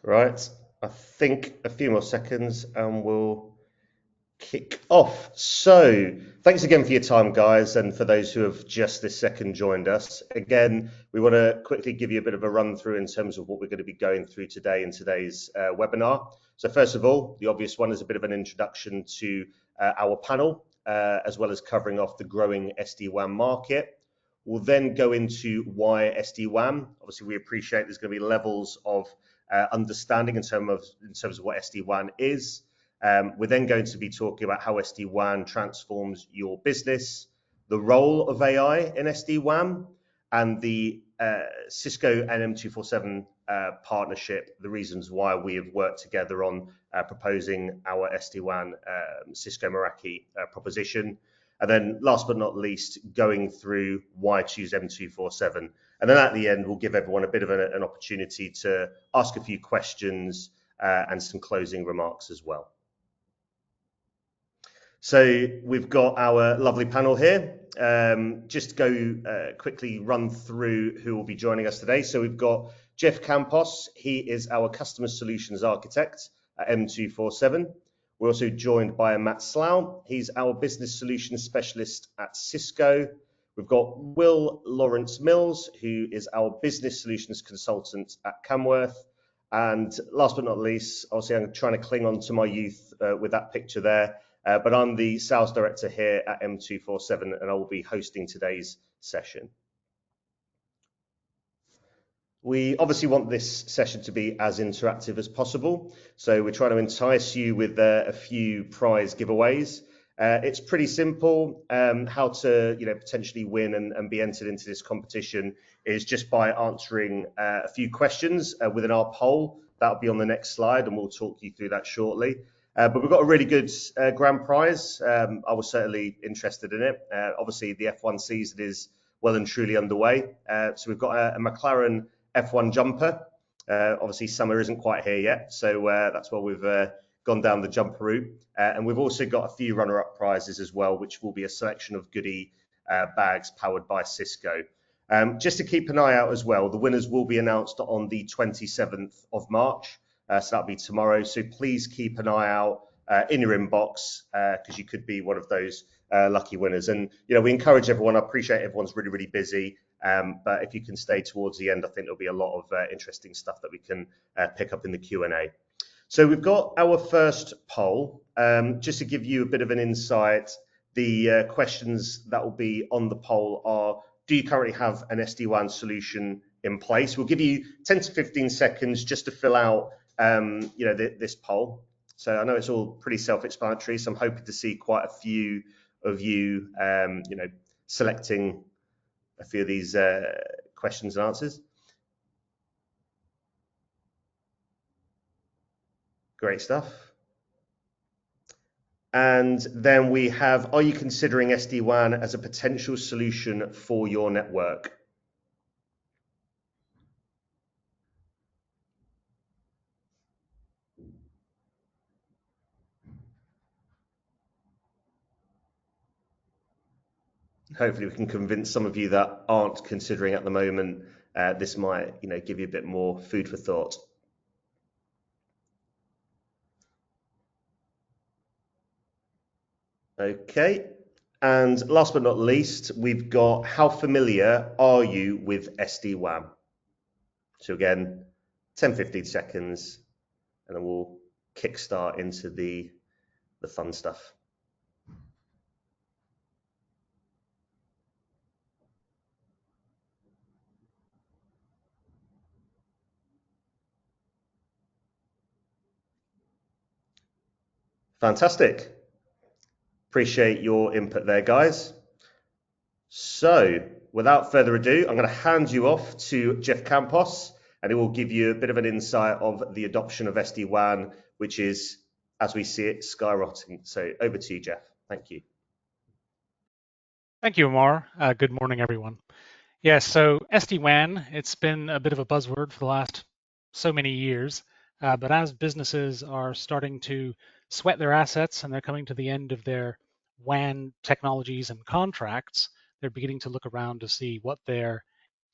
Right, I think a few more seconds and we'll kick off. So, thanks again for your time, guys, and for those who have just this second joined us. Again, we want to quickly give you a bit of a run through in terms of what we're going to be going through today in today's webinar. So, first of all, the obvious one is a bit of an introduction to our panel, as well as covering off the growing SD-WAN market. We'll then go into why SD-WAN. Obviously, we appreciate there's going to be levels of understanding in terms of what SD-WAN is. We're then going to be talking about how SD-WAN transforms your business, the role of AI in SD-WAN, and the Cisco NM247 partnership, the reasons why we have worked together on proposing our SD-WAN Cisco Meraki proposition. And then last but not least, going through why choose M247. And then at the end, we'll give everyone a bit of an opportunity to ask a few questions and some closing remarks as well. So we've got our lovely panel here. Just to go quickly run through who will be joining us today. So we've got Jeff Campos. He is our Customer Solutions Architect at M247. We're also joined by Matt Slough. He's our Business Solutions Specialist at Cisco. We've got Will Lawrence Mills, who is our Business Solutions Consultant at Camworth. And last but not least, obviously I'm trying to cling on to my youth with that picture there. But I'm the sales director here at M247 and I will be hosting today's session. We obviously want this session to be as interactive as possible. So we're trying to entice you with a few prize giveaways. It's pretty simple. How to potentially win and be entered into this competition is just by answering a few questions within our poll. That'll be on the next slide and we'll talk you through that shortly. But we've got a really good grand prize. I was certainly interested in it. Obviously, the F1 season is well and truly underway. So we've got a McLaren F1 jumper. Obviously, summer isn't quite here yet. So that's why we've gone down the jumper route. And we've also got a few runner-up prizes as well, which will be a selection of goodie bags powered by Cisco. Just to keep an eye out as well, the winners will be announced on the 27th of March. So that'll be tomorrow. So please keep an eye out in your inbox because you could be one of those lucky winners. And we encourage everyone. I appreciate everyone's really, really busy. But if you can stay towards the end, I think there'll be a lot of interesting stuff that we can pick up in the Q&A. So we've got our first poll. Just to give you a bit of an insight, the questions that will be on the poll are: do you currently have an SD-WAN solution in place? We'll give you 10 to 15 seconds just to fill out this poll. So I know it's all pretty self-explanatory, so I'm hoping to see quite a few of you, selecting a few of these questions and answers. Great stuff. And then we have, are you considering SD-WAN as a potential solution for your network? Hopefully we can convince some of you that aren't considering at the moment. This might, give you a bit more food for thought. Okay. And last but not least, we've got how familiar are you with SD-WAN? So again, 10, 15 seconds, and then we'll kickstart into the fun stuff. Fantastic. Appreciate your input there, guys. So without further ado, I'm going to hand you off to Jeff Campos, and he will give you a bit of an insight of the adoption of SD-WAN, which is, as we see it, skyrocketing. So over to you, Jeff. Thank you. Thank you, Amar. Good morning, everyone. Yes, so SD-WAN, it's been a bit of a buzzword for the last so many years, but as businesses are starting to sweat their assets and they're coming to the end of their WAN technologies and contracts, they're beginning to look around to see what their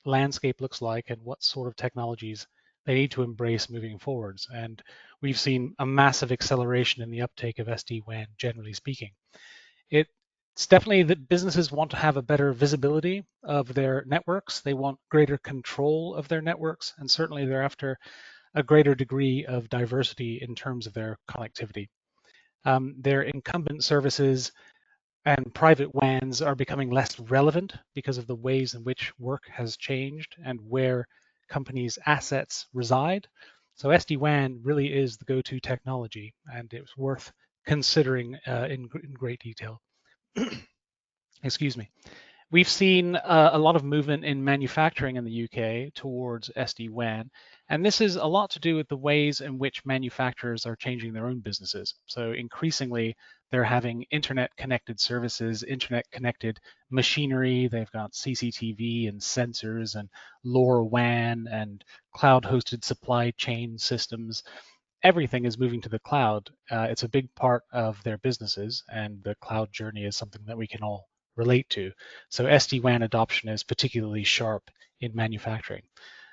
landscape looks like and what sort of technologies they need to embrace moving forwards. And we've seen a massive acceleration in the uptake of SD-WAN, generally speaking. It's definitely that businesses want to have a better visibility of their networks. They want greater control of their networks, and certainly they're after a greater degree of diversity in terms of their connectivity. Their incumbent services and private WANs are becoming less relevant because of the ways in which work has changed and where companies' assets reside. So SD-WAN really is the go-to technology, and it's worth considering in great detail. Excuse me. We've seen a lot of movement in manufacturing in the UK towards SD-WAN, and this is a lot to do with the ways in which manufacturers are changing their own businesses. So increasingly, they're having internet-connected services, internet-connected machinery. They've got CCTV and sensors and LoRaWAN and cloud-hosted supply chain systems. Everything is moving to the cloud. It's a big part of their businesses, and the cloud journey is something that we can all relate to. So SD-WAN adoption is particularly sharp in manufacturing,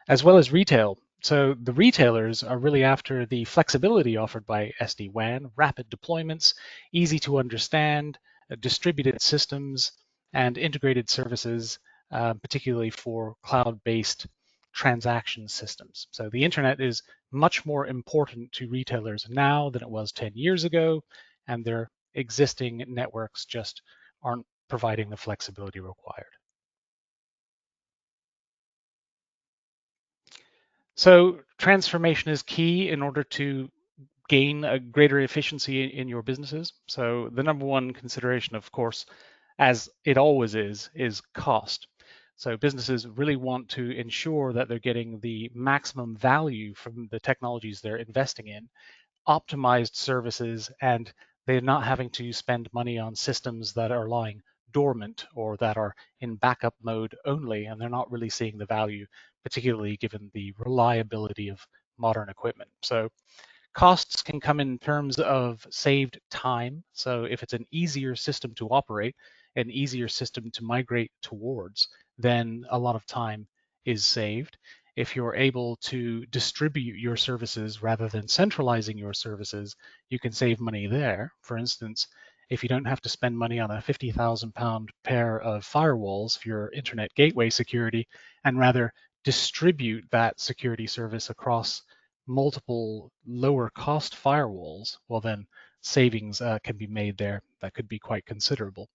as well as retail. So the retailers are really after the flexibility offered by SD-WAN, rapid deployments, easy to understand, distributed systems, and integrated services, particularly for cloud-based transaction systems. So the internet is much more important to retailers now than it was 10 years ago, and their existing networks just aren't providing the flexibility required. So transformation is key in order to gain a greater efficiency in your businesses. So the number one consideration, of course, as it always is cost. So businesses really want to ensure that they're getting the maximum value from the technologies they're investing in, optimized services, and they're not having to spend money on systems that are lying dormant or that are in backup mode only, and they're not really seeing the value, particularly given the reliability of modern equipment. So costs can come in terms of saved time. So if it's an easier system to operate, an easier system to migrate towards, then a lot of time is saved. If you're able to distribute your services rather than centralizing your services, you can save money there. For instance, if you don't have to spend money on a £50,000 pair of firewalls for your internet gateway security, and rather distribute that security service across multiple lower cost firewalls, well then savings can be made there that could be quite considerable.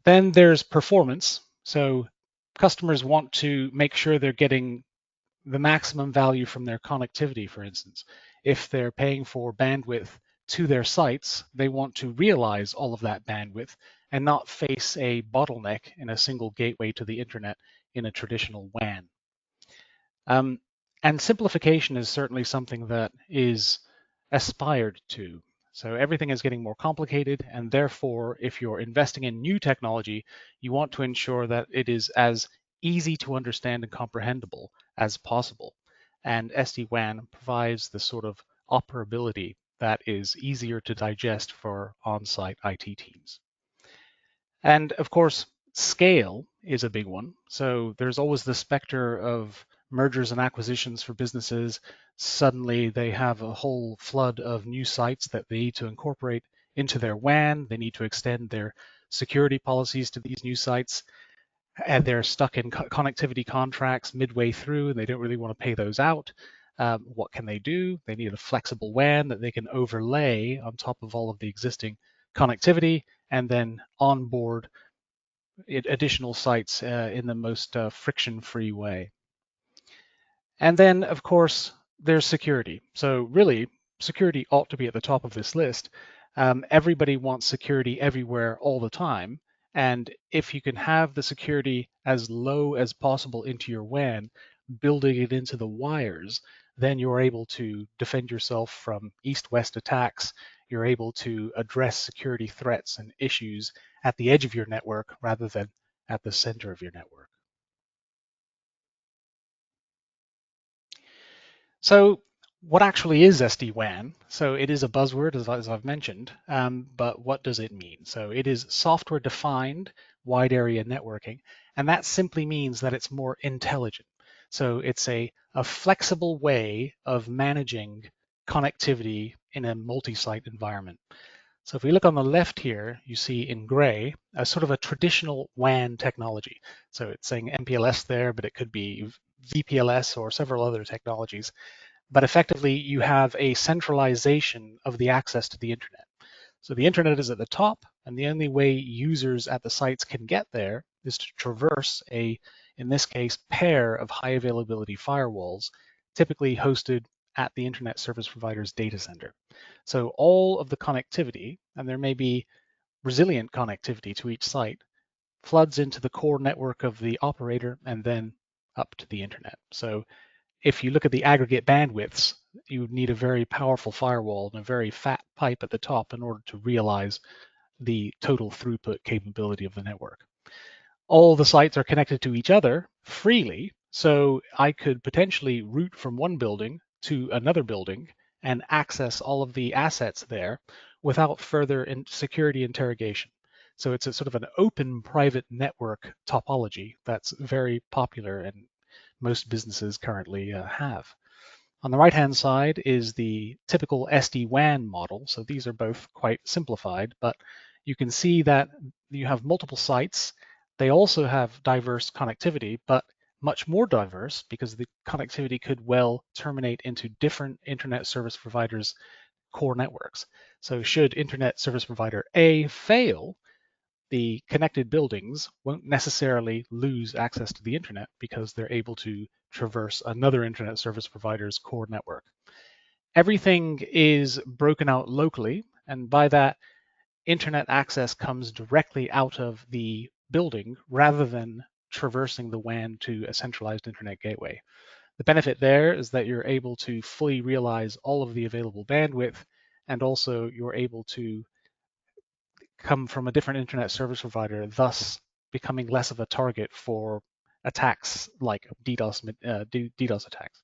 Then there's performance. So customers want to make sure they're getting the maximum value from their connectivity, for instance. If they're paying for bandwidth to their sites, they want to realize all of that bandwidth and not face a bottleneck in a single gateway to the internet in a traditional WAN. And simplification is certainly something that is aspired to. So everything is getting more complicated, and therefore, if you're investing in new technology, you want to ensure that it is as easy to understand and comprehensible as possible. And SD-WAN provides the sort of operability that is easier to digest for on-site IT teams. And of course, scale is a big one. So there's always the specter of mergers and acquisitions for businesses. Suddenly they have a whole flood of new sites that they need to incorporate into their WAN. They need to extend their security policies to these new sites. And they're stuck in connectivity contracts midway through, and they don't really want to pay those out. What can they do? They need a flexible WAN that they can overlay on top of all of the existing connectivity and then onboard additional sites in the most friction-free way. And then, of course, there's security. So really, security ought to be at the top of this list. Everybody wants security everywhere all the time. And if you can have the security as low as possible into your WAN, building it into the wires, then you're able to defend yourself from east-west attacks. You're able to address security threats and issues at the edge of your network rather than at the center of your network. So what actually is SD-WAN? So it is a buzzword, as I've mentioned, but what does it mean? So it is software-defined wide area networking, and that simply means that it's more intelligent. So it's a flexible way of managing connectivity in a multi-site environment. So if we look on the left here, you see in gray a sort of a traditional WAN technology. So it's saying MPLS there, but it could be VPLS or several other technologies. But effectively, you have a centralization of the access to the internet. So the internet is at the top, and the only way users at the sites can get there is to traverse in this case, pair of high availability firewalls, typically hosted at the internet service provider's data center. So all of the connectivity, and there may be resilient connectivity to each site, floods into the core network of the operator and then up to the internet. So if you look at the aggregate bandwidths, you need a very powerful firewall and a very fat pipe at the top in order to realize the total throughput capability of the network. All the sites are connected to each other freely, so I could potentially route from one building to another building and access all of the assets there without further security interrogation. So it's a sort of an open private network topology that's very popular and most businesses currently have. On the right-hand side is the typical SD-WAN model. So these are both quite simplified, but you can see that you have multiple sites. They also have diverse connectivity, but much more diverse because the connectivity could well terminate into different internet service providers' core networks. So should internet service provider A fail, the connected buildings won't necessarily lose access to the internet because they're able to traverse another internet service provider's core network. Everything is broken out locally, and by that, internet access comes directly out of the building rather than traversing the WAN to a centralized internet gateway. The benefit there is that you're able to fully realize all of the available bandwidth, and also you're able to come from a different internet service provider, thus becoming less of a target for attacks like DDoS attacks.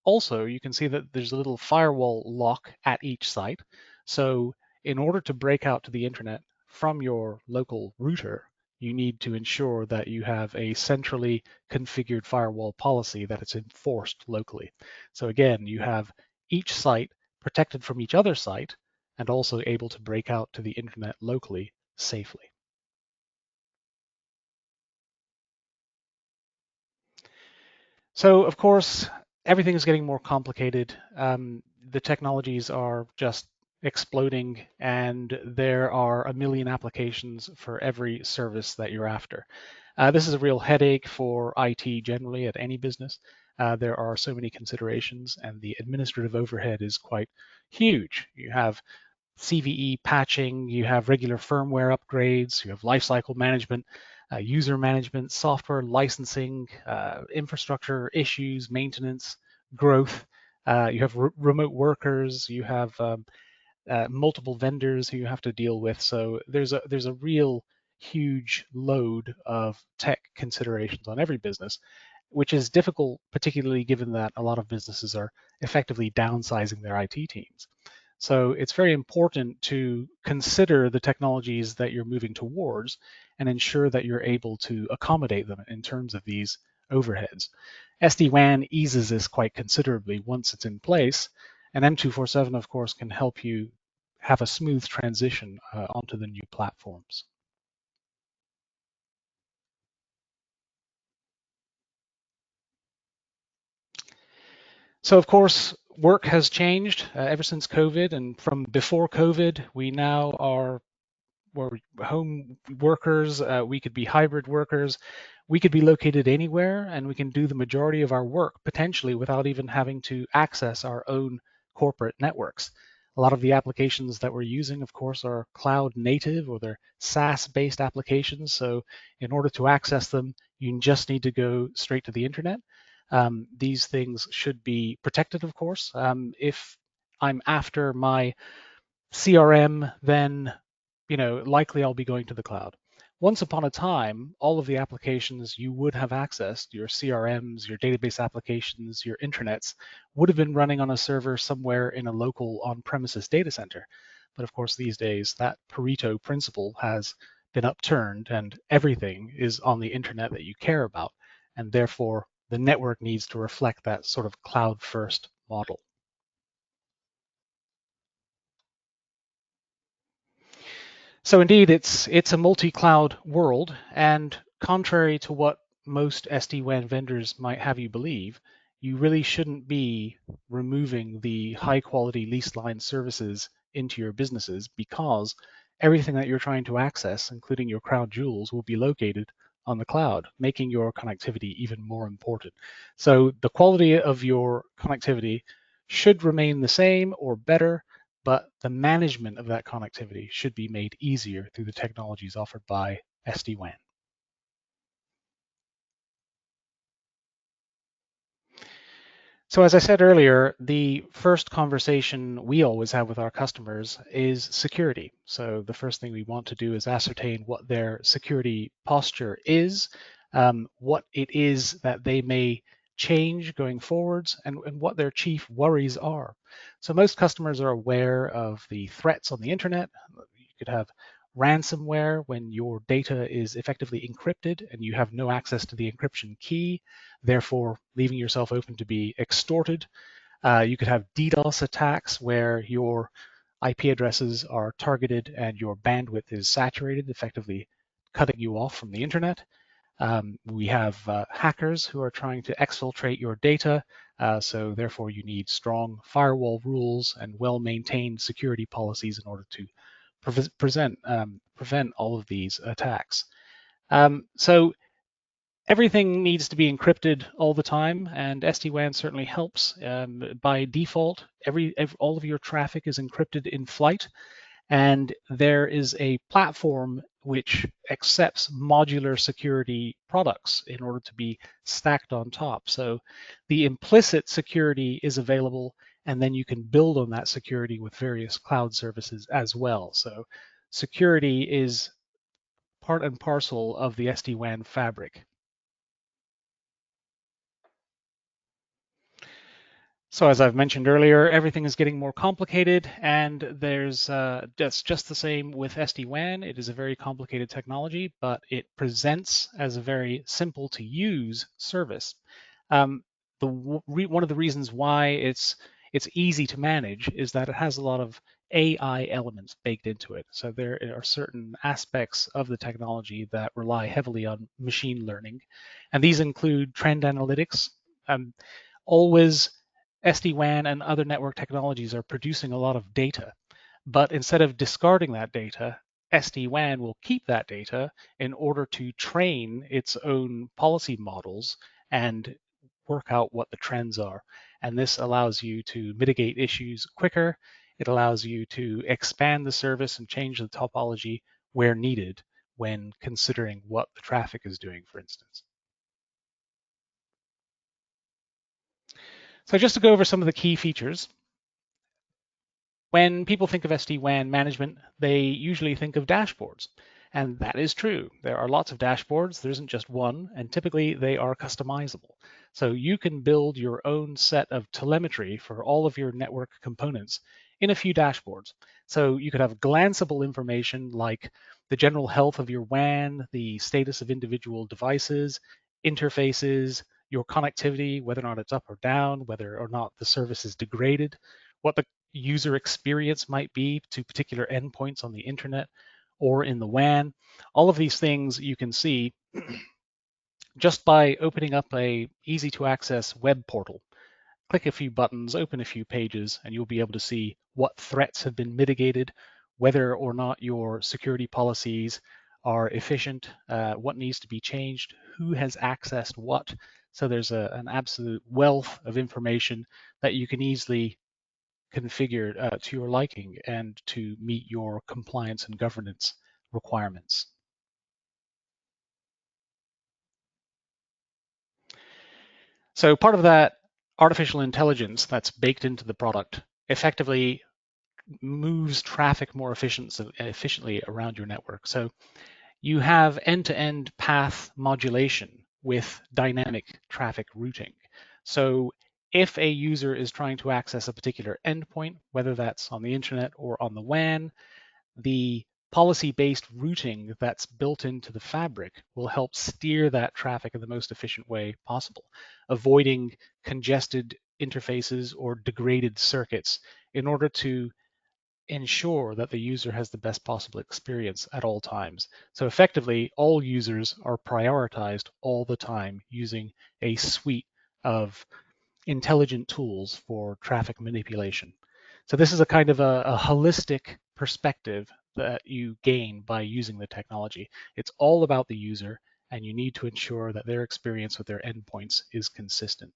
Also, you can see that there's a little firewall lock at each site. So in order to break out to the internet from your local router, you need to ensure that you have a centrally configured firewall policy that is enforced locally. So again, you have each site protected from each other site and also able to break out to the internet locally safely. So of course, everything is getting more complicated. The technologies are just exploding, and there are a million applications for every service that you're after. This is a real headache for IT generally at any business. There are so many considerations, and the administrative overhead is quite huge. You have CVE patching, you have regular firmware upgrades, you have lifecycle management, user management, software licensing, infrastructure issues, maintenance, growth. You have remote workers, you have multiple vendors who you have to deal with. So there's a real huge load of tech considerations on every business, which is difficult, particularly given that a lot of businesses are effectively downsizing their IT teams. So it's very important to consider the technologies that you're moving towards and ensure that you're able to accommodate them in terms of these overheads. SD-WAN eases this quite considerably once it's in place, and M247, of course, can help you have a smooth transition onto the new platforms. So, of course, work has changed ever since COVID, and from before COVID, we now are we're home workers. We could be hybrid workers. We could be located anywhere, and we can do the majority of our work potentially without even having to access our own corporate networks. A lot of the applications that we're using, of course, are cloud native or they're SaaS-based applications. So in order to access them, you just need to go straight to the internet. These things should be protected, of course. If I'm after my CRM, then likely I'll be going to the cloud. Once upon a time, all of the applications you would have accessed, your CRMs, your database applications, your intranets, would have been running on a server somewhere in a local on-premises data center. But of course, these days, that Pareto principle has been upturned and everything is on the internet that you care about. And therefore, the network needs to reflect that sort of cloud-first model. So indeed, it's a multi-cloud world, and contrary to what most SD-WAN vendors might have you believe, you really shouldn't be removing the high-quality leased line services into your businesses, because everything that you're trying to access, including your crown jewels, will be located on the cloud, making your connectivity even more important. So the quality of your connectivity should remain the same or better, but the management of that connectivity should be made easier through the technologies offered by SD-WAN. So as I said earlier, the first conversation we always have with our customers is security. So the first thing we want to do is ascertain what their security posture is, what it is that they may change going forwards, and what their chief worries are. So most customers are aware of the threats on the internet. You could have ransomware when your data is effectively encrypted and you have no access to the encryption key, therefore leaving yourself open to be extorted. You could have DDoS attacks where your IP addresses are targeted and your bandwidth is saturated, effectively cutting you off from the internet. We have hackers who are trying to exfiltrate your data, so therefore you need strong firewall rules and well-maintained security policies in order to prevent all of these attacks. So everything needs to be encrypted all the time, and SD-WAN certainly helps. By default, all of your traffic is encrypted in flight, and there is a platform which accepts modular security products in order to be stacked on top. So the implicit security is available, and then you can build on that security with various cloud services as well. So security is part and parcel of the SD-WAN fabric. So as I've mentioned earlier, everything is getting more complicated, and that's just the same with SD-WAN. It is a very complicated technology, but it presents as a very simple to use service. One of the reasons why it's easy to manage is that it has a lot of AI elements baked into it. So there are certain aspects of the technology that rely heavily on machine learning, and these include trend analytics. Always SD-WAN and other network technologies are producing a lot of data, but instead of discarding that data, SD-WAN will keep that data in order to train its own policy models and work out what the trends are. And this allows you to mitigate issues quicker. It allows you to expand the service and change the topology where needed when considering what the traffic is doing, for instance. So just to go over some of the key features, when people think of SD-WAN management, they usually think of dashboards. And that is true. There are lots of dashboards. There isn't just one, and typically they are customizable. So you can build your own set of telemetry for all of your network components in a few dashboards. So you could have glanceable information like the general health of your WAN, the status of individual devices, interfaces, your connectivity, whether or not it's up or down, whether or not the service is degraded, what the user experience might be to particular endpoints on the internet or in the WAN. All of these things you can see just by opening up a easy to access web portal. Click a few buttons, open a few pages, and you'll be able to see what threats have been mitigated, whether or not your security policies are efficient, what needs to be changed, who has accessed what. So there's an absolute wealth of information that you can easily configure to your liking and to meet your compliance and governance requirements. So part of that artificial intelligence that's baked into the product effectively moves traffic more efficiently around your network. So you have end-to-end path modulation with dynamic traffic routing. So if a user is trying to access a particular endpoint, whether that's on the internet or on the WAN, the policy-based routing that's built into the fabric will help steer that traffic in the most efficient way possible, avoiding congested interfaces or degraded circuits in order to ensure that the user has the best possible experience at all times. So effectively, all users are prioritized all the time using a suite of intelligent tools for traffic manipulation. So this is a kind of a holistic perspective that you gain by using the technology. It's all about the user, and you need to ensure that their experience with their endpoints is consistent.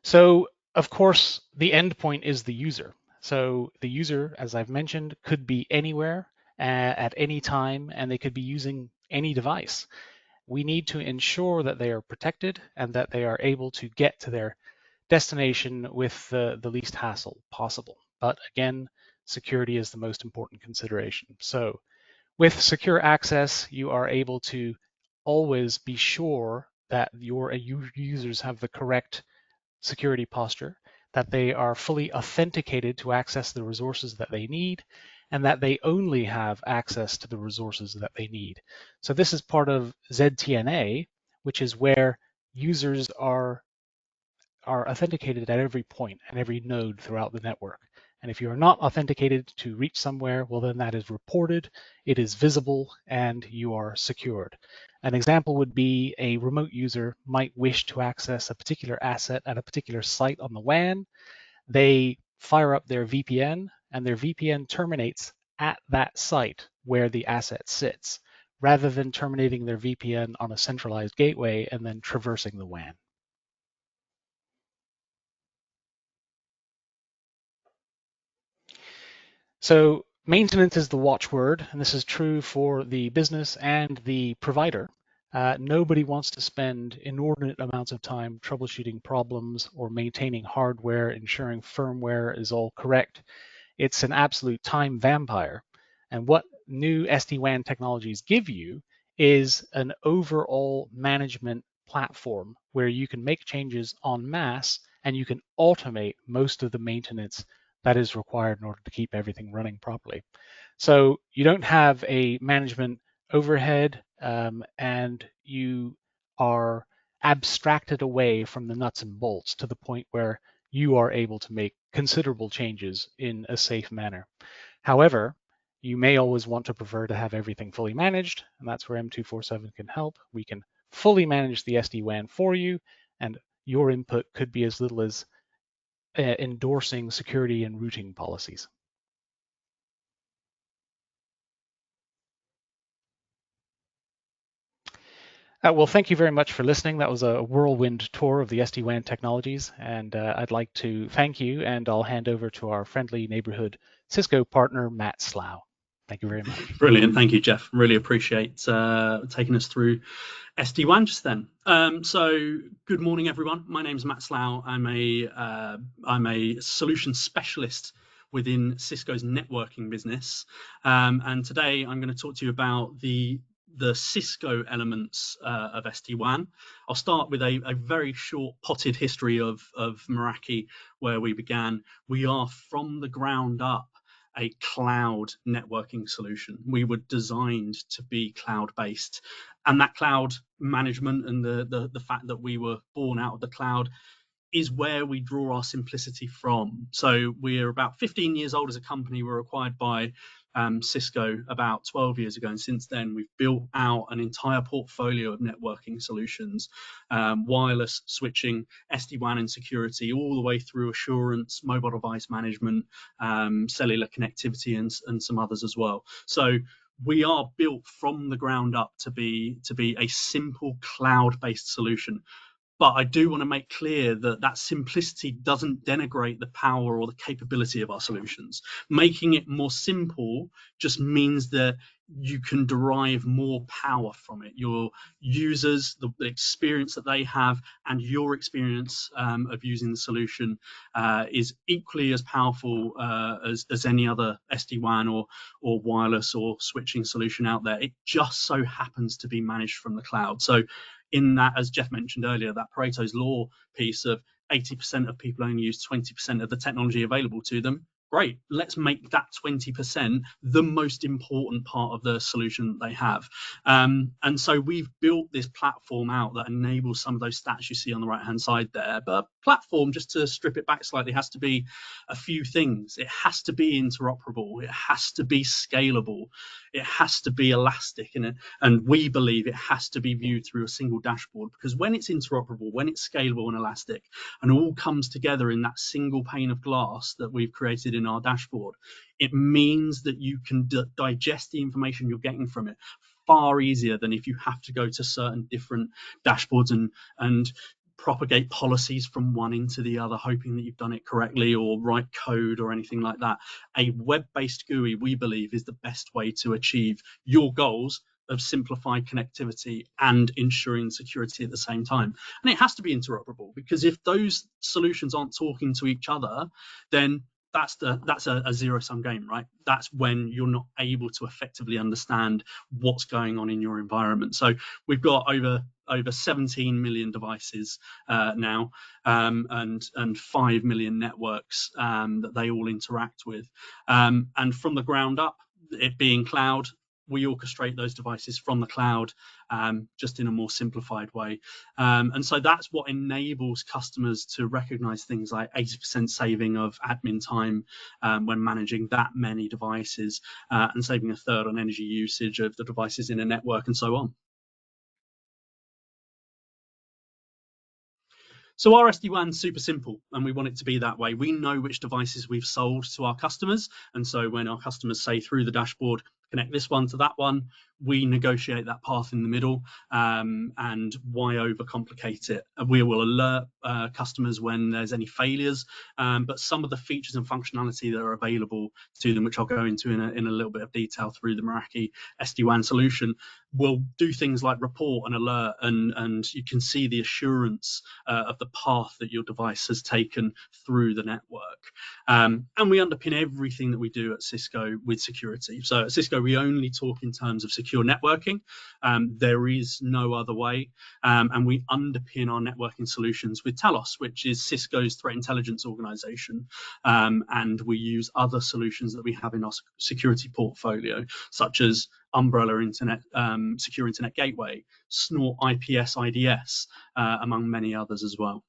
So of course, the endpoint is the user. So the user, as I've mentioned, could be anywhere at any time, and they could be using any device. We need to ensure that they are protected and that they are able to get to their destination with the least hassle possible. But again, security is the most important consideration. So with secure access, you are able to always be sure that your users have the correct security posture, that they are fully authenticated to access the resources that they need, and that they only have access to the resources that they need. So this is part of ZTNA, which is where users are authenticated at every point and every node throughout the network. And if you are not authenticated to reach somewhere, well, then that is reported, it is visible, and you are secured. An example would be a remote user might wish to access a particular asset at a particular site on the WAN. They fire up their VPN, and their VPN terminates at that site where the asset sits, rather than terminating their VPN on a centralized gateway and then traversing the WAN. So maintenance is the watchword, and this is true for the business and the provider. Nobody wants to spend inordinate amounts of time troubleshooting problems or maintaining hardware, ensuring firmware is all correct. It's an absolute time vampire. And what new SD-WAN technologies give you is an overall management platform where you can make changes en masse and you can automate most of the maintenance that is required in order to keep everything running properly. So you don't have a management overhead, and you are abstracted away from the nuts and bolts to the point where you are able to make considerable changes in a safe manner. However, you may always want to prefer to have everything fully managed, and that's where M247 can help. We can fully manage the SD-WAN for you, and your input could be as little as endorsing security and routing policies. Well, thank you very much for listening. That was a whirlwind tour of the SD-WAN technologies, and I'd like to thank you, and I'll hand over to our friendly neighborhood Cisco partner, Matt Slough. Thank you very much. Brilliant. Thank you, Jeff. Really appreciate taking us through SD-WAN just then. So good morning, everyone. My name is Matt Slough. I'm a solution specialist within Cisco's networking business. And today I'm going to talk to you about the Cisco elements of SD-WAN. I'll start with a very short potted history of Meraki, where we began. We are from the ground up a cloud networking solution. We were designed to be cloud-based, and that cloud management and the fact that we were born out of the cloud is where we draw our simplicity from. So we're about 15 years old as a company. We're acquired by Cisco about 12 years ago, and since then we've built out an entire portfolio of networking solutions, wireless switching, SD-WAN and security, all the way through assurance, mobile device management, cellular connectivity, and some others as well. So we are built from the ground up to be a simple cloud-based solution. But I do want to make clear that that simplicity doesn't denigrate the power or the capability of our solutions. Making it more simple just means that you can derive more power from it. Your users, the experience that they have, and your experience of using the solution is equally as powerful as any other SD-WAN or wireless or switching solution out there. It just so happens to be managed from the cloud. So in that, as Jeff mentioned earlier, that Pareto's law piece of 80% of people only use 20% of the technology available to them. Great, let's make that 20% the most important part of the solution that they have. And so we've built this platform out that enables some of those stats you see on the right-hand side there. But platform, just to strip it back slightly, has to be a few things. It has to be interoperable. It has to be scalable. It has to be elastic. And we believe it has to be viewed through a single dashboard, because when it's interoperable, when it's scalable and elastic, and all comes together in that single pane of glass that we've created in our dashboard, it means that you can digest the information you're getting from it far easier than if you have to go to certain different dashboards and propagate policies from one into the other, hoping that you've done it correctly or write code or anything like that. A web-based GUI, we believe, is the best way to achieve your goals of simplified connectivity and ensuring security at the same time. And it has to be interoperable, because if those solutions aren't talking to each other, then that's a zero-sum game, right? That's when you're not able to effectively understand what's going on in your environment. So we've got over 17 million devices now, and 5 million networks that they all interact with. And from the ground up, it being cloud, we orchestrate those devices from the cloud, just in a more simplified way. And so that's what enables customers to recognize things like 80% saving of admin time when managing that many devices, and saving a third on energy usage of the devices in a network, and so on. So our SD-WAN's super simple, and we want it to be that way. We know which devices we've sold to our customers, and so when our customers say through the dashboard, connect this one to that one, we negotiate that path in the middle, and why overcomplicate it? We will alert customers when there's any failures, but some of the features and functionality that are available to them, which I'll go into in a little bit of detail through the Meraki SD-WAN solution, will do things like report and alert, and you can see the assurance of the path that your device has taken through the network. And we underpin everything that we do at Cisco with security. So at Cisco, we only talk in terms of secure networking. There is no other way. And we underpin our networking solutions with Talos, which is Cisco's threat intelligence organization. And we use other solutions that we have in our security portfolio, such as Umbrella Internet, Secure Internet Gateway, Snort IPS IDS, among many others as well.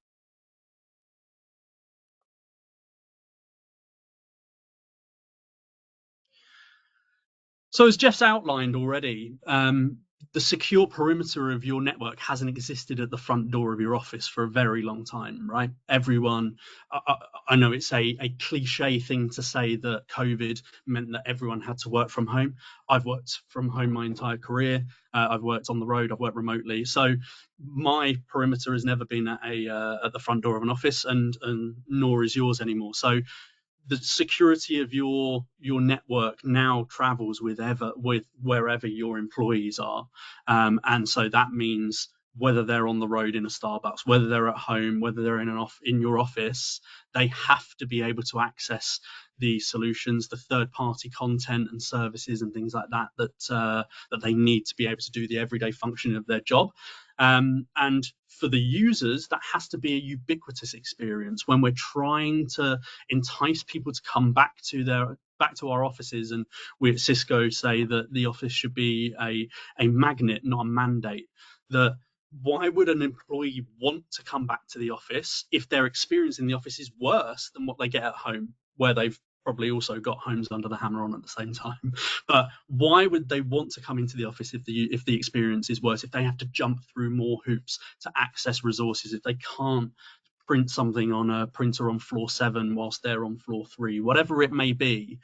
So as Jeff's outlined already, the secure perimeter of your network hasn't existed at the front door of your office for a very long time, right? Everyone, I know it's a cliche thing to say that COVID meant that everyone had to work from home. I've worked from home my entire career. I've worked on the road, I've worked remotely. So my perimeter has never been at the front door of an office, and nor is yours anymore. So the security of your network now travels with wherever your employees are, and so that means whether they're on the road in a Starbucks, whether they're at home, whether they're in your office, they have to be able to access the solutions, the third-party content and services and things like that that they need to be able to do the everyday function of their job. And for the users, that has to be a ubiquitous experience when we're trying to entice people to come back to our offices. And we at Cisco say that the office should be a magnet, not a mandate. That why would an employee want to come back to the office if their experience in the office is worse than what they get at home, where they've probably also got homes under the hammer on at the same time? But why would they want to come into the office if the experience is worse, if they have to jump through more hoops to access resources, if they can't print something on a printer on floor 7 whilst they're on floor 3, whatever it may be?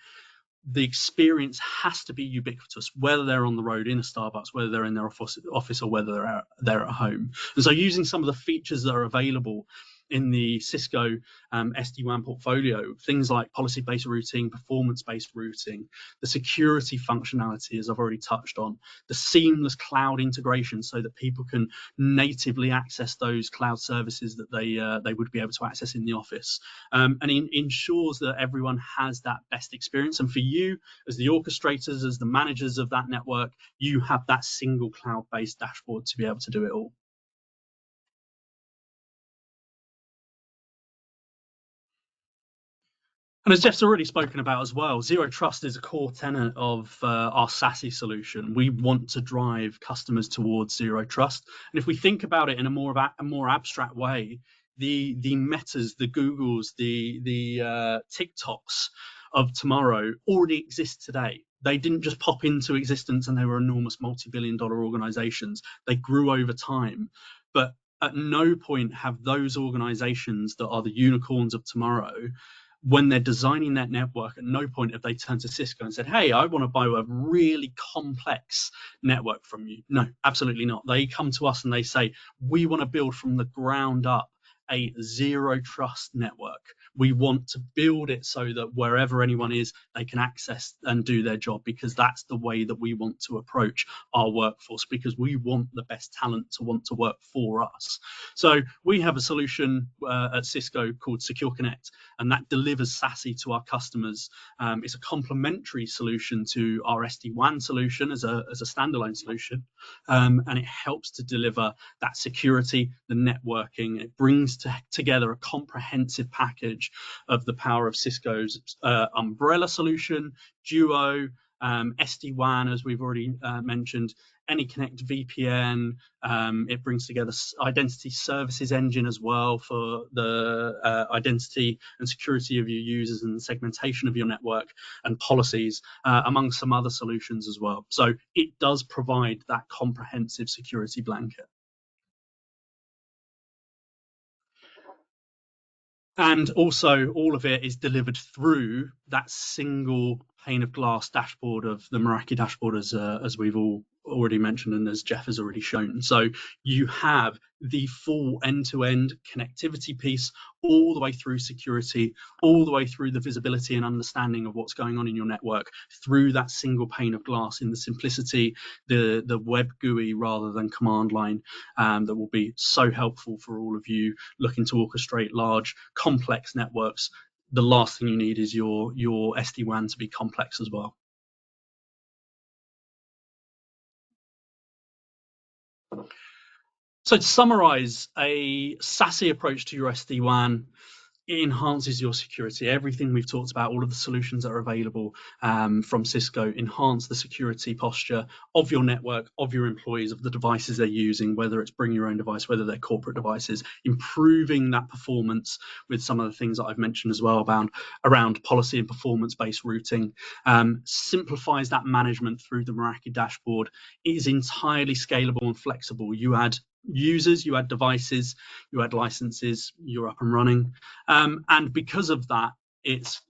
The experience has to be ubiquitous, whether they're on the road in a Starbucks, whether they're in their office or whether they're at home. And so using some of the features that are available in the Cisco SD-WAN portfolio, things like policy-based routing, performance-based routing, the security functionality, as I've already touched on, the seamless cloud integration so that people can natively access those cloud services that they would be able to access in the office, and ensures that everyone has that best experience. And for you, as the orchestrators, as the managers of that network, you have that single cloud-based dashboard to be able to do it all. And as Jeff's already spoken about as well, zero trust is a core tenet of our SASE solution. We want to drive customers towards zero trust. And if we think about it in a more abstract way, the Metas, the Googles, the TikToks of tomorrow already exist today. They didn't just pop into existence and they were enormous multi-billion-dollar organizations. They grew over time. But at no point have those organizations that are the unicorns of tomorrow, when they're designing that network, at no point have they turned to Cisco and said, hey, I want to buy a really complex network from you. No, absolutely not. They come to us and they say, we want to build from the ground up a zero trust network. We want to build it so that wherever anyone is, they can access and do their job, because that's the way that we want to approach our workforce, because we want the best talent to want to work for us. So we have a solution at Cisco called Secure Connect, and that delivers SASE to our customers. It's a complementary solution to our SD-WAN solution as a standalone solution, and it helps to deliver that security, the networking. It brings together a comprehensive package of the power of Cisco's umbrella solution, Duo, SD-WAN, as we've already mentioned, AnyConnect VPN. It brings together identity services engine as well for the identity and security of your users and segmentation of your network and policies, among some other solutions as well. So it does provide that comprehensive security blanket. And also, all of it is delivered through that single pane of glass dashboard of the Meraki dashboard, as we've all already mentioned and as Jeff has already shown. So you have the full end-to-end connectivity piece, all the way through security, all the way through the visibility and understanding of what's going on in your network, through that single pane of glass, in the simplicity, the web GUI rather than command line, that will be so helpful for all of you looking to orchestrate large, complex networks. The last thing you need is your SD-WAN to be complex as well. So to summarize, a SASE approach to your SD-WAN, it enhances your security. Everything we've talked about, all of the solutions that are available from Cisco, enhance the security posture of your network, of your employees, of the devices they're using, whether it's bring your own device, whether they're corporate devices, improving that performance with some of the things that I've mentioned as well around policy and performance-based routing, simplifies that management through the Meraki dashboard. It is entirely scalable and flexible. You add users, you add devices, you add licenses, you're up and running. And because of that, it's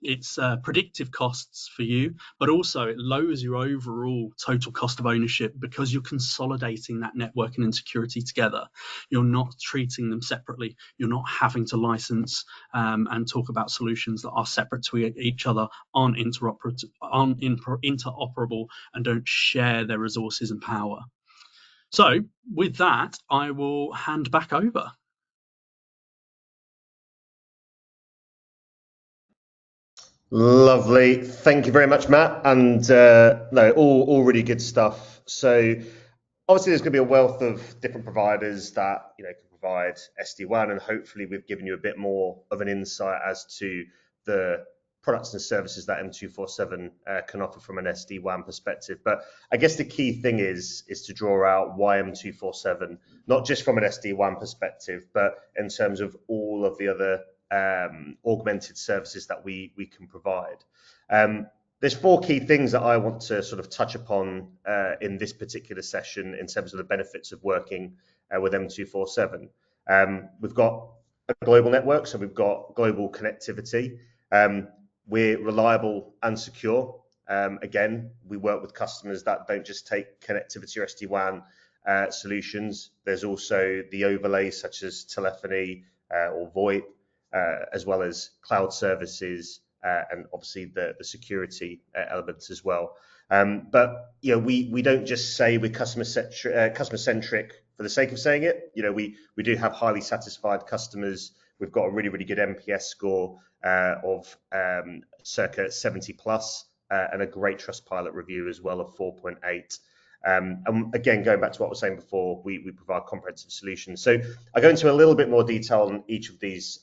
predictive costs for you, but also it lowers your overall total cost of ownership because you're consolidating that networking and security together. You're not treating them separately. You're not having to license and talk about solutions that are separate to each other, aren't interoperable, and don't share their resources and power. So with that, I will hand back over. Lovely. Thank you very much, Matt. And no, all really good stuff. So obviously there's going to be a wealth of different providers that can provide SD-WAN, and hopefully we've given you a bit more of an insight as to the products and services that M247 can offer from an SD-WAN perspective. But I guess the key thing is to draw out why M247, not just from an SD-WAN perspective, but in terms of all of the other augmented services that we can provide. There's four key things that I want to sort of touch upon in this particular session in terms of the benefits of working with M247. We've got a global network, so we've got global connectivity. We're reliable and secure. Again, we work with customers that don't just take connectivity or SD-WAN solutions. There's also the overlays such as telephony or VoIP, as well as cloud services, and obviously the security elements as well. But we don't just say we're customer centric for the sake of saying it. We do have highly satisfied customers. We've got a really, really good NPS score of circa 70 plus, and a great Trustpilot review as well of 4.8. And again, going back to what I was saying before, we provide comprehensive solutions. So I go into a little bit more detail on each of these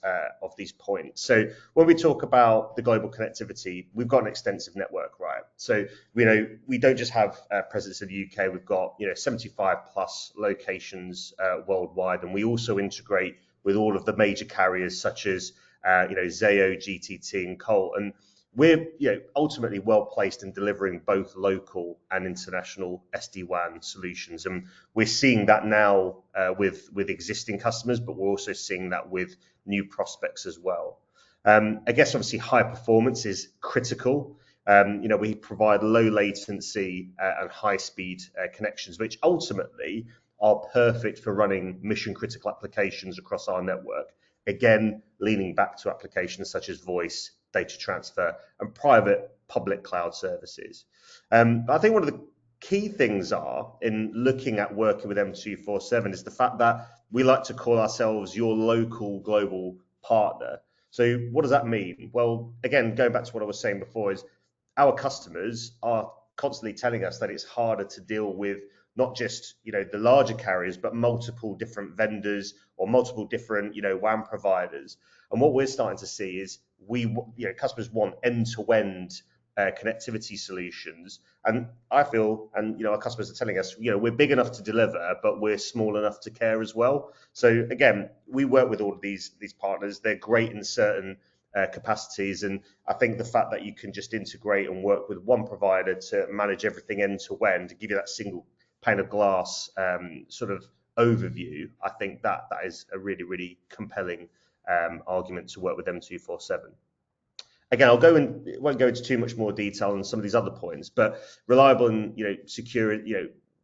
points. So when we talk about the global connectivity, we've got an extensive network, right? So we don't just have presence in the UK. We've got 75 plus locations worldwide, and we also integrate with all of the major carriers such as Zayo, GTT, and Colt. And we're ultimately well placed in delivering both local and international SD-WAN solutions, and we're seeing that now with existing customers, but we're also seeing that with new prospects as well. I guess obviously high performance is critical. We provide low latency and high speed connections, which ultimately are perfect for running mission critical applications across our network. Again, leaning back to applications such as voice, data transfer, and private public cloud services. I think one of the key things in looking at working with M247 is the fact that we like to call ourselves your local global partner. So what does that mean? Well, again, going back to what I was saying before, is our customers are constantly telling us that it's harder to deal with not just the larger carriers, but multiple different vendors or multiple different WAN providers. And what we're starting to see is customers want end-to-end connectivity solutions, and I feel, and our customers are telling us, we're big enough to deliver, but we're small enough to care as well. So again, we work with all of these partners. They're great in certain capacities, and I think the fact that you can just integrate and work with one provider to manage everything end to end, to give you that single pane of glass sort of overview, I think that is a really, really compelling argument to work with M247. Again, won't go into too much more detail on some of these other points, but reliable and secure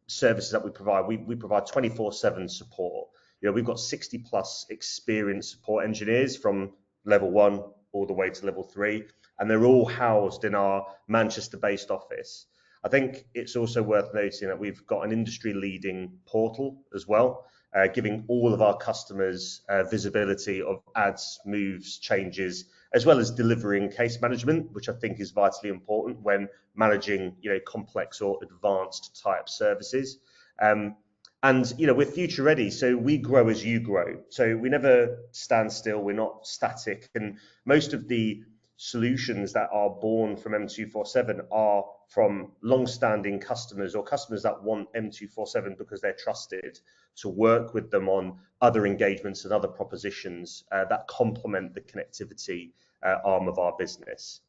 services that we provide. We provide 24/7 support. We've got 60 plus experienced support engineers from level 1 all the way to level 3, and they're all housed in our Manchester-based office. I think it's also worth noting that we've got an industry-leading portal as well, giving all of our customers visibility of adds, moves, changes, as well as delivering case management, which I think is vitally important when managing complex or advanced type services. And we're future ready, so we grow as you grow. So we never stand still, we're not static, and most of the solutions that are born from M247 are from long-standing customers or customers that want M247 because they're trusted to work with them on other engagements and other propositions that complement the connectivity arm of our business.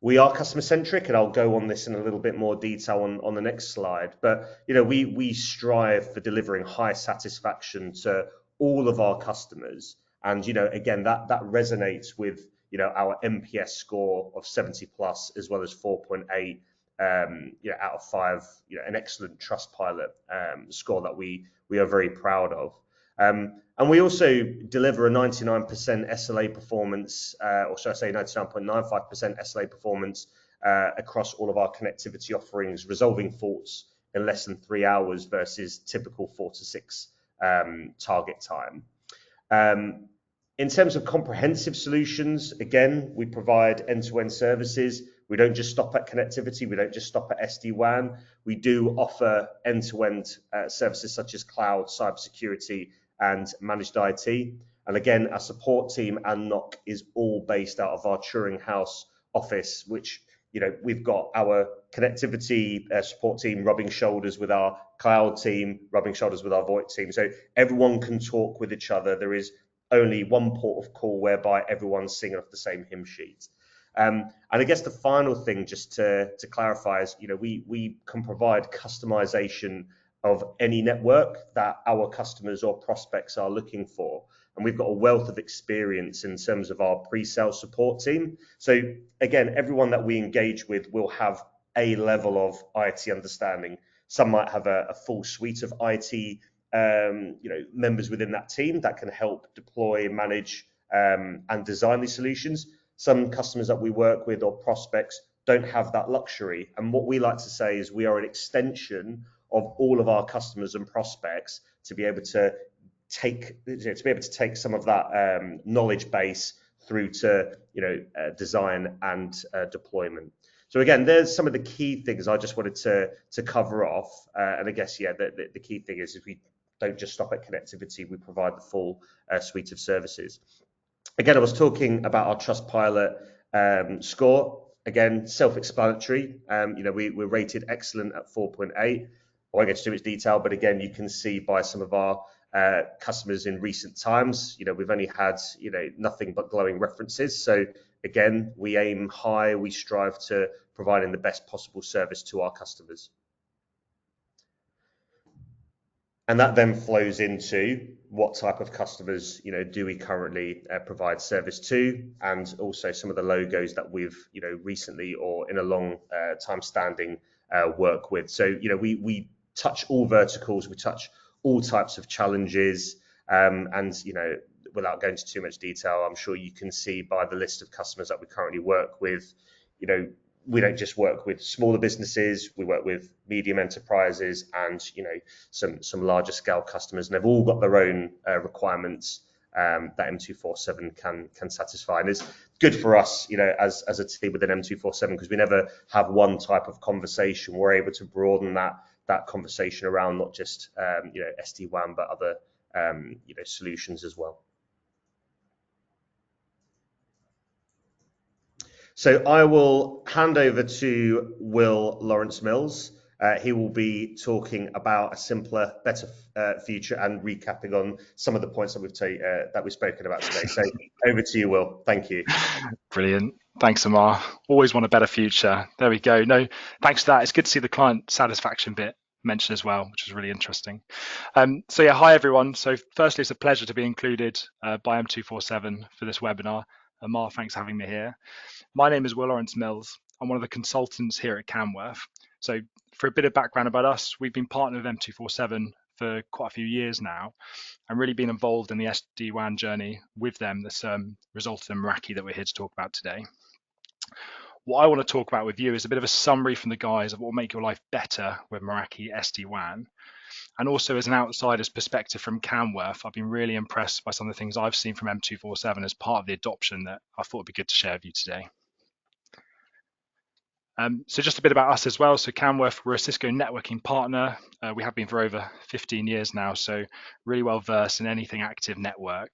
We are customer-centric, and I'll go on this in a little bit more detail on the next slide. But we strive for delivering high satisfaction to all of our customers, and again that resonates with our NPS score of 70 plus, as well as 4.8 out of 5, an excellent Trustpilot score that we are very proud of. And we also deliver a 99% SLA performance, or should I say 99.95% SLA performance across all of our connectivity offerings, resolving faults in less than 3 hours versus typical 4 to 6 target time. In terms of comprehensive solutions, again, we provide end-to-end services. We don't just stop at connectivity. We don't just stop at SD-WAN. We do offer end-to-end services such as cloud, cybersecurity, and managed IT. And again, our support team and NOC is all based out of our Turing House office, which we've got our connectivity support team rubbing shoulders with our cloud team, rubbing shoulders with our VoIP team. So everyone can talk with each other. There is only one port of call whereby everyone's singing off the same hymn sheet. And I guess the final thing, just to clarify, is we can provide customization of any network that our customers or prospects are looking for. And we've got a wealth of experience in terms of our pre-sale support team. So again, everyone that we engage with will have a level of IT understanding. Some might have a full suite of IT members within that team that can help deploy, manage, and design these solutions. Some customers that we work with or prospects don't have that luxury. And what we like to say is we are an extension of all of our customers and prospects to be able to take some of that knowledge base through to design and deployment. So again, there's some of the key things I just wanted to cover off. And I guess, yeah, the key thing is we don't just stop at connectivity, we provide the full suite of services. Again, I was talking about our Trustpilot score. Again, self-explanatory. We're rated excellent at 4.8. I won't get into too much detail, but again, you can see by some of our customers in recent times, we've only had, nothing but glowing references. So again, we aim high, we strive to providing the best possible service to our customers. And that then flows into what type of customers, do we currently provide service to, and also some of the logos that we've, recently or in a long time standing work with. So, we touch all verticals, we touch all types of challenges, and, without going into too much detail, I'm sure you can see by the list of customers that we currently work with, we don't just work with smaller businesses, we work with medium enterprises and, some larger scale customers, and they've all got their own requirements that M247 can satisfy. And it's good for us, as a team within M247, because we never have one type of conversation. We're able to broaden that conversation around not just, SD-WAN, but other, solutions as well. So I will hand over to Will Lawrence-Mills. He will be talking about a simpler, better future and recapping on some of the points that we've spoken about today. So over to you, Will. Thank you. Brilliant. Thanks, Amar. Always want a better future. There we go. No, thanks for that. It's good to see the client satisfaction bit mentioned as well, which is really interesting. So yeah, hi everyone. So firstly, it's a pleasure to be included by M247 for this webinar. Amar, thanks for having me here. My name is Will Lawrence-Mills. I'm one of the consultants here at Camworth. So for a bit of background about us, we've been partnered with M247 for quite a few years now and really been involved in the SD-WAN journey with them that's resulted in Meraki that we're here to talk about today. What I want to talk about with you is a bit of a summary from the guys of what will make your life better with Meraki SD-WAN. And also as an outsider's perspective from Camworth, I've been really impressed by some of the things I've seen from M247 as part of the adoption that I thought would be good to share with you today. So just a bit about us as well. So Camworth, we're a Cisco networking partner. We have been for over 15 years now, so really well versed in anything active network.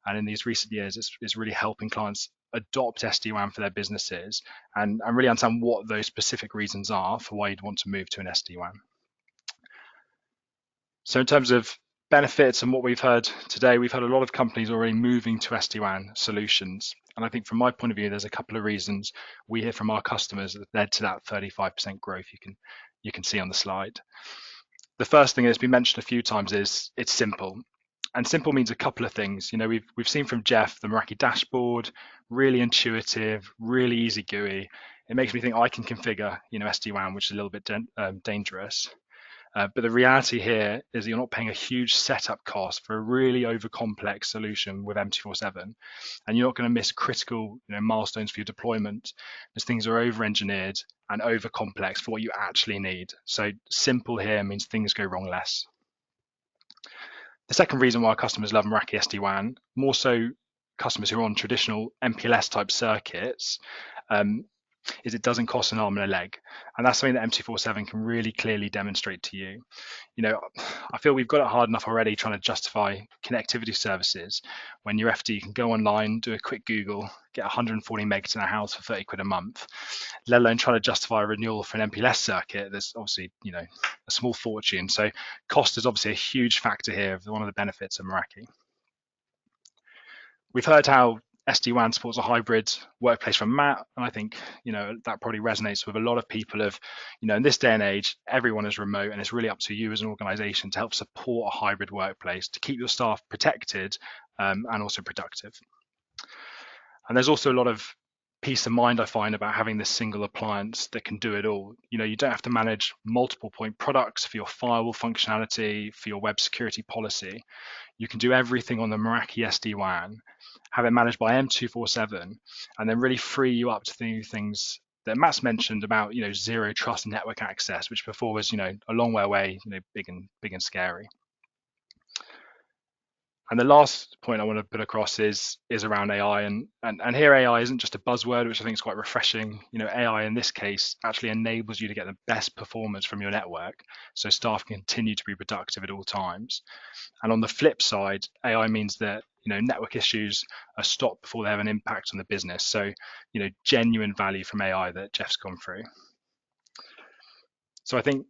And in these recent years, it's really helping clients adopt SD-WAN for their businesses and really understand what those specific reasons are for why you'd want to move to an SD-WAN. So in terms of benefits and what we've heard today, we've had a lot of companies already moving to SD-WAN solutions. And I think from my point of view, there's a couple of reasons we hear from our customers that led to that 35% growth you can see on the slide. The first thing that's been mentioned a few times is it's simple. And simple means a couple of things. We've seen from Jeff the Meraki dashboard, really intuitive, really easy GUI. It makes me think I can configure, SD-WAN, which is a little bit dangerous. But the reality here is that you're not paying a huge setup cost for a really over-complex solution with M247, and you're not going to miss critical milestones for your deployment as things are over-engineered and over-complex for what you actually need. So simple here means things go wrong less. The second reason why customers love Meraki SD-WAN, more so customers who are on traditional MPLS type circuits, is it doesn't cost an arm and a leg. And that's something that M247 can really clearly demonstrate to you. I feel we've got it hard enough already trying to justify connectivity services when your FD can go online, do a quick Google, get 140 megs in a house for 30 quid a month, let alone trying to justify a renewal for an MPLS circuit that's obviously, a small fortune. So cost is obviously a huge factor here of one of the benefits of Meraki. We've heard how SD-WAN supports a hybrid workplace from Matt, and I think that probably resonates with a lot of people of, in this day and age, everyone is remote, and it's really up to you as an organization to help support a hybrid workplace to keep your staff protected and also productive. And there's also a lot of peace of mind I find about having this single appliance that can do it all. You don't have to manage multiple point products for your firewall functionality, for your web security policy. You can do everything on the Meraki SD-WAN, have it managed by M247, and then really free you up to do things that Matt's mentioned about, zero trust network access, which before was, a long way away, big and scary. And the last point I want to put across is around AI, and here AI isn't just a buzzword, which I think is quite refreshing. You know, AI in this case actually enables you to get the best performance from your network, so staff can continue to be productive at all times. And on the flip side, AI means that, you know, network issues are stopped before they have an impact on the business. So, you know, genuine value from AI that Jeff's gone through. So I think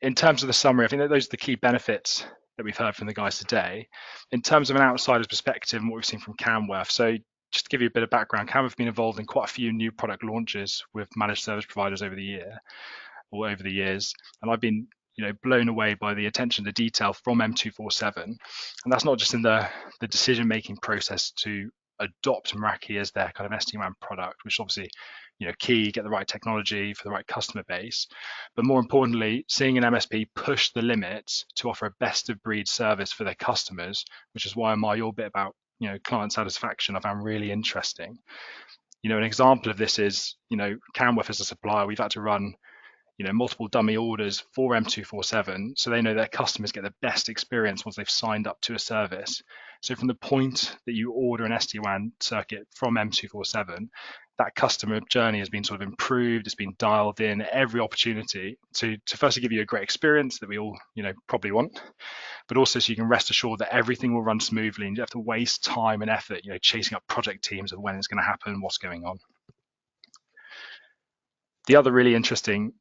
in terms of the summary, I think that those are the key benefits that we've heard from the guys today. In terms of an outsider's perspective and what we've seen from Camworth, so just to give you a bit of background, Camworth have been involved in quite a few new product launches with managed service providers over the years, and I've been, you know, blown away by the attention to detail from M247, and that's not just in the decision-making process to adopt Meraki as their kind of SD-WAN product, which is obviously, you know, key, get the right technology for the right customer base, but more importantly, seeing an MSP push the limits to offer a best of breed service for their customers, which is why your bit about, you know, client satisfaction I found really interesting. You know, an example of this is, you know, Camworth as a supplier, we've had to run, you know, multiple dummy orders for M247, so they know their customers get the best experience once they've signed up to a service. So from the point that you order an SD-WAN circuit from M247, that customer journey has been sort of improved, it's been dialed in at every opportunity to firstly give you a great experience that we all, you know, probably want, but also so you can rest assured that everything will run smoothly and you don't have to waste time and effort, you know, chasing up project teams of when it's going to happen, what's going on. The other really interesting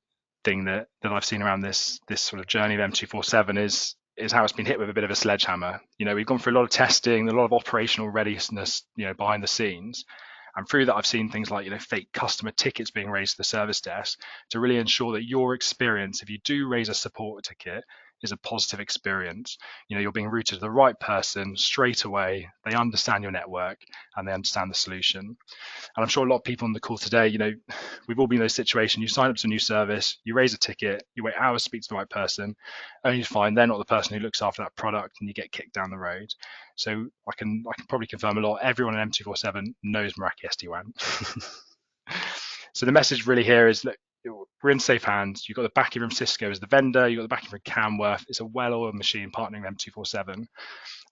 thing that I've seen around this sort of journey of M247 is how it's been hit with a bit of a sledgehammer. You know, we've gone through a lot of testing, a lot of operational readiness, you know, behind the scenes. And through that, I've seen things like, you know, fake customer tickets being raised to the service desk to really ensure that your experience, if you do raise a support ticket, is a positive experience. You know, you're being routed to the right person straight away. They understand your network and they understand the solution. And I'm sure a lot of people on the call today, you know, we've all been in those situations. You sign up to a new service, you raise a ticket, you wait hours to speak to the right person, only to find they're not the person who looks after that product, and you get kicked down the road. So I can probably confirm a lot. Everyone in M247 knows Meraki SD-WAN. So the message really here is, look, we're in safe hands. You've got the backing from Cisco as the vendor. You've got the backing from Camworth. It's a well-oiled machine partnering with M247. And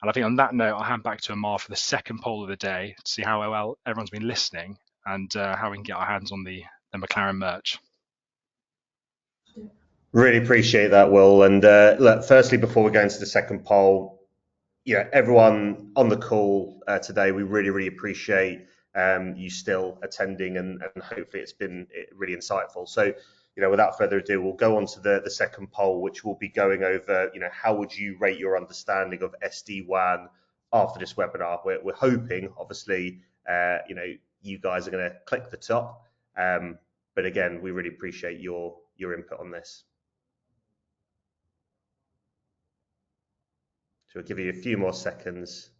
I think on that note, I'll hand back to Amar for the second poll of the day to see how well everyone's been listening and how we can get our hands on the McLaren merch. Really appreciate that, Will. And look, firstly, before we go into the second poll, yeah, everyone on the call today, we really appreciate you still attending, and hopefully it's been really insightful. So, you know, without further ado, we'll go on to the second poll, which will be going over, you know, how would you rate your understanding of SD-WAN after this webinar? We're hoping, obviously, you know, you guys are going to click the top. But again, we really appreciate your input on this. So we'll give you a few more seconds.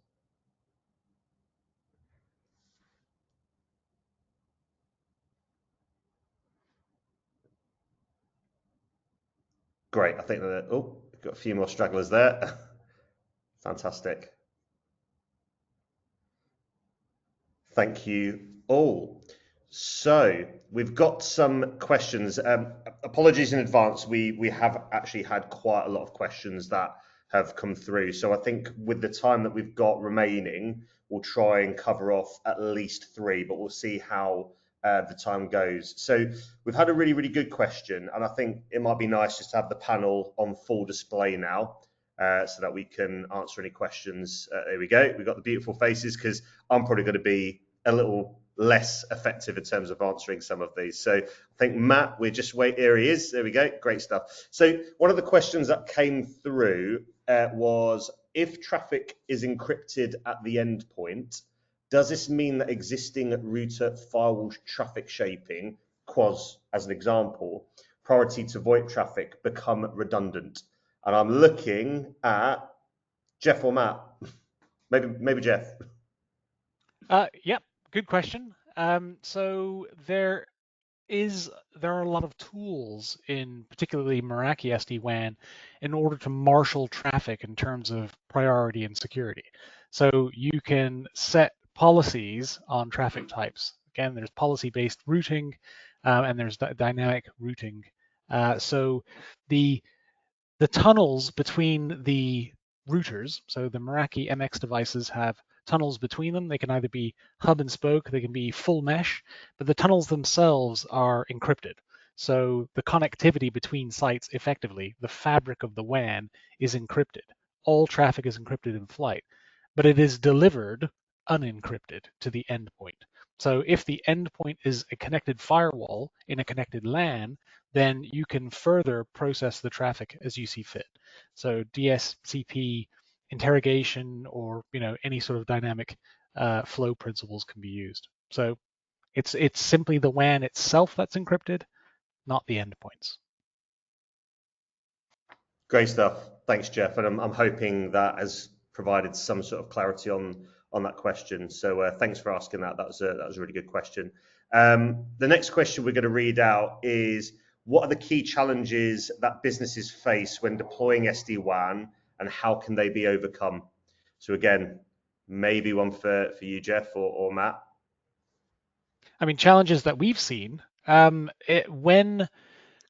Great. I think that, oh, we've got a few more stragglers there. Fantastic. Thank you all. So we've got some questions. Apologies in advance. We have actually had quite a lot of questions that have come through. So I think with the time that we've got remaining, we'll try and cover off at least 3, but we'll see how the time goes. So we've had a really good question, and I think it might be nice just to have the panel on full display now so that we can answer any questions. There we go. We've got the beautiful faces, because I'm probably going to be a little less effective in terms of answering some of these. So I think Matt, we're just wait. Here he is. There we go. Great stuff. So one of the questions that came through was, if traffic is encrypted at the endpoint, does this mean that existing router firewall traffic shaping, QoS as an example, priority to VoIP traffic, become redundant? And I'm looking at Jeff or Matt. Maybe Jeff. Yep, good question. So there are a lot of tools in particularly Meraki SD-WAN in order to marshal traffic in terms of priority and security. So you can set policies on traffic types. Again, there's policy-based routing and there's dynamic routing. So the tunnels between the routers. So the Meraki MX devices have tunnels between them. They can either be hub and spoke, they can be full mesh, but the tunnels themselves are encrypted. So the connectivity between sites, effectively, the fabric of the WAN is encrypted. All traffic is encrypted in flight, but it is delivered unencrypted to the endpoint. So if the endpoint is a connected firewall in a connected LAN, then you can further process the traffic as you see fit. So DSCP interrogation or any sort of dynamic flow principles can be used. So it's simply the WAN itself that's encrypted, not the endpoints. Great stuff. Thanks, Jeff. And I'm hoping that has provided some sort of clarity on that question. So thanks for asking that. That was a really good question. The next question we're going to read out is, what are the key challenges that businesses face when deploying SD-WAN, and how can they be overcome? So again, maybe one for you, Jeff, or Matt. I mean, challenges that we've seen, when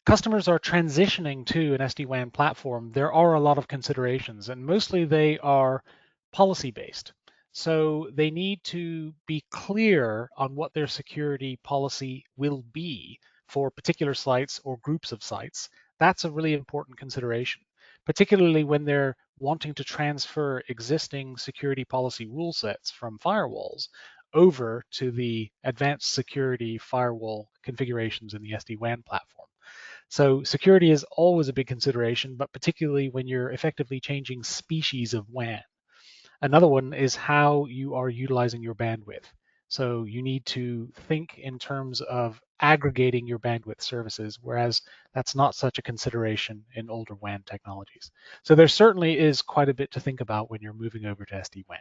customers are transitioning to an SD-WAN platform, there are a lot of considerations, and mostly they are policy-based. So they need to be clear on what their security policy will be for particular sites or groups of sites. That's a really important consideration, particularly when they're wanting to transfer existing security policy rule sets from firewalls over to the advanced security firewall configurations in the SD-WAN platform. So security is always a big consideration, but particularly when you're effectively changing species of WAN. Another one is how you are utilizing your bandwidth. So you need to think in terms of aggregating your bandwidth services, whereas that's not such a consideration in older WAN technologies. So there certainly is quite a bit to think about when you're moving over to SD-WAN.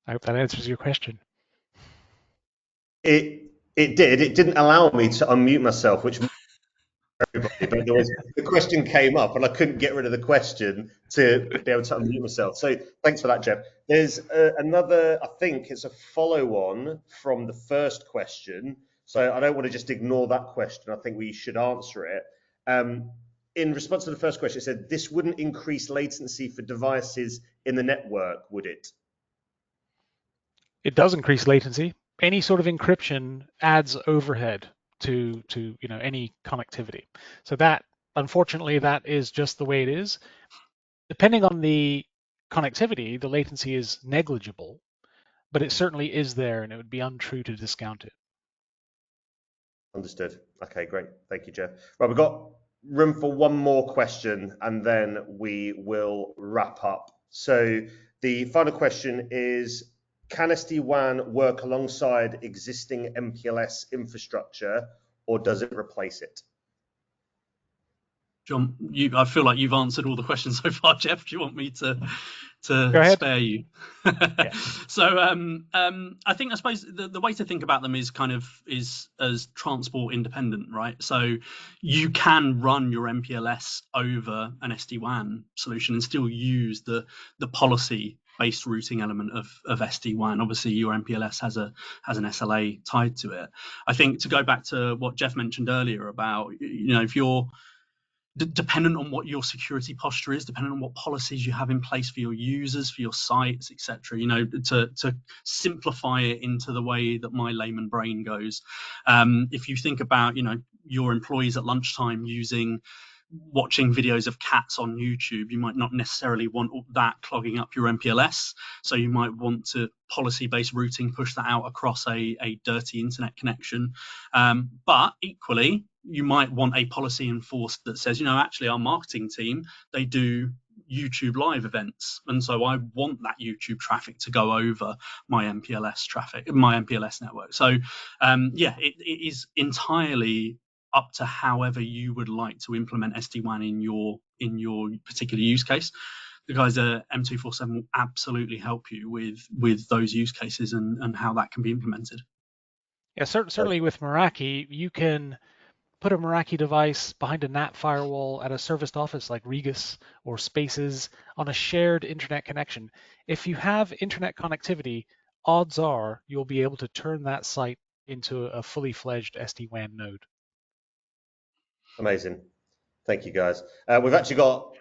I hope that answers your question. It did. It didn't allow me to unmute myself, which everybody, but the question came up and I couldn't get rid of the question to be able to unmute myself. So thanks for that, Jeff. There's another, I think it's a follow-on from the first question. So I don't want to just ignore that question. I think we should answer it. In response to the first question, it said, this wouldn't increase latency for devices in the network, would it? It does increase latency. Any sort of encryption adds overhead to any connectivity. So that, unfortunately, that is just the way it is. Depending on the connectivity, the latency is negligible, but it certainly is there, and it would be untrue to discount it. Understood. Okay, great. Thank you, Jeff. Right, we've got room for one more question, and then we will wrap up. So the final question is, can SD-WAN work alongside existing MPLS infrastructure, or does it replace it? John, I feel like you've answered all the questions so far, Jeff. Do you want me to spare you? Yeah. So I think, I suppose the way to think about them is as transport independent, right? So you can run your MPLS over an SD-WAN solution and still use the policy based routing element of SD-WAN. Obviously, your MPLS has an SLA tied to it. I think, to go back to what Jeff mentioned earlier about, if you're dependent on what your security posture is, dependent on what policies you have in place for your users, for your sites, etc. To simplify it into the way that my layman brain goes. If you think about, your employees at lunchtime watching videos of cats on YouTube, you might not necessarily want that clogging up your MPLS. So you might want to policy-based routing, push that out across a dirty internet connection. But equally, you might want a policy enforced that says, actually our marketing team, they do YouTube live events, and so I want that YouTube traffic to go over my MPLS network. So it is entirely up to however you would like to implement SD-WAN in your particular use case. The guys at M247 will absolutely help you with those use cases and how that can be implemented. Yeah, certainly with Meraki, you can put a Meraki device behind a NAT firewall at a serviced office like Regus or Spaces on a shared internet connection. If you have internet connectivity odds are you'll be able to turn that site into a fully fledged SD-WAN node. Amazing. Thank you, guys. We've actually got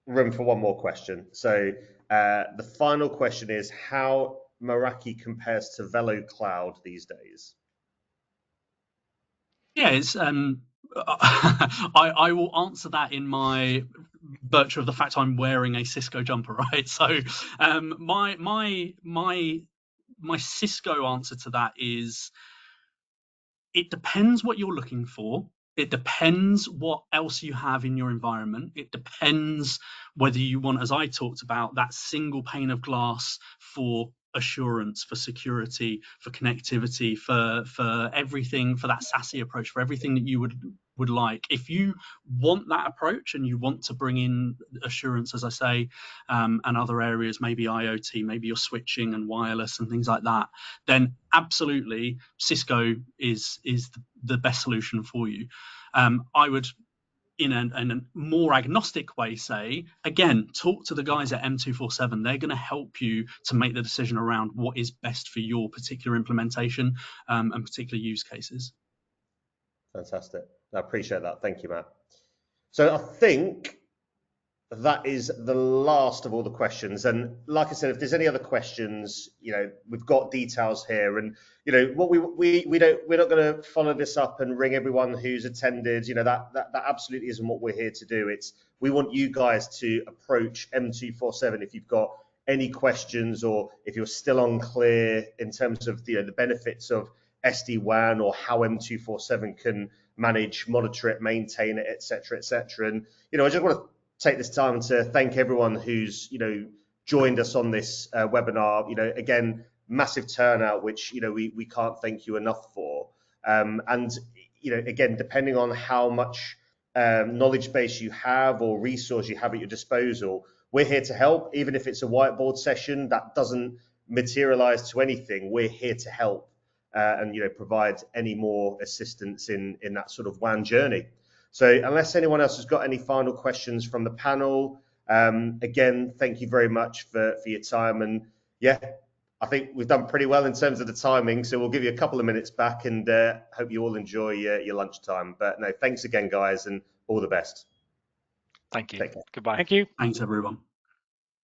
room for one more question. So the final question is how Meraki compares to Velo Cloud these days. Yeah, it's I will answer that in my virtue of the fact I'm wearing a Cisco jumper, right? So my Cisco answer to that is it depends what you're looking for. It depends what else you have in your environment. It depends whether you want, as I talked about, that single pane of glass for assurance, for security, for connectivity, for everything, for that SASE approach, for everything that you would like. If you want that approach and you want to bring in assurance, as I say, and other areas, maybe IoT, maybe you're switching and wireless and things like that, then absolutely Cisco is the best solution for you. I would, in a more agnostic way, say, again, talk to the guys at M247. They're going to help you to make the decision around what is best for your particular implementation and particular use cases. Fantastic. I appreciate that. Thank you, Matt. So I think that is the last of all the questions. And like I said, if there's any other questions, we've got details here. And what we're not going to follow this up and ring everyone who's attended. That absolutely isn't what we're here to do. We want you guys to approach M247 if you've got any questions or if you're still unclear in terms of the benefits of SD-WAN or how M247 can manage, monitor it, maintain it, etc., etc. And I just want to take this time to thank everyone who's joined us on this webinar. Again, massive turnout, which we can't thank you enough for. And again, depending on how much knowledge base you have or resource you have at your disposal, we're here to help. Even if it's a whiteboard session that doesn't materialize to anything, we're here to help and provide any more assistance in that sort of WAN journey. So unless anyone else has got any final questions from the panel, again, thank you very much for your time. And yeah, I think we've done pretty well in terms of the timing. So we'll give you a couple of minutes back and hope you all enjoy your lunchtime. But no, thanks again, guys, and all the best. Thank you. Take care. Goodbye. Thank you. Thanks, everyone.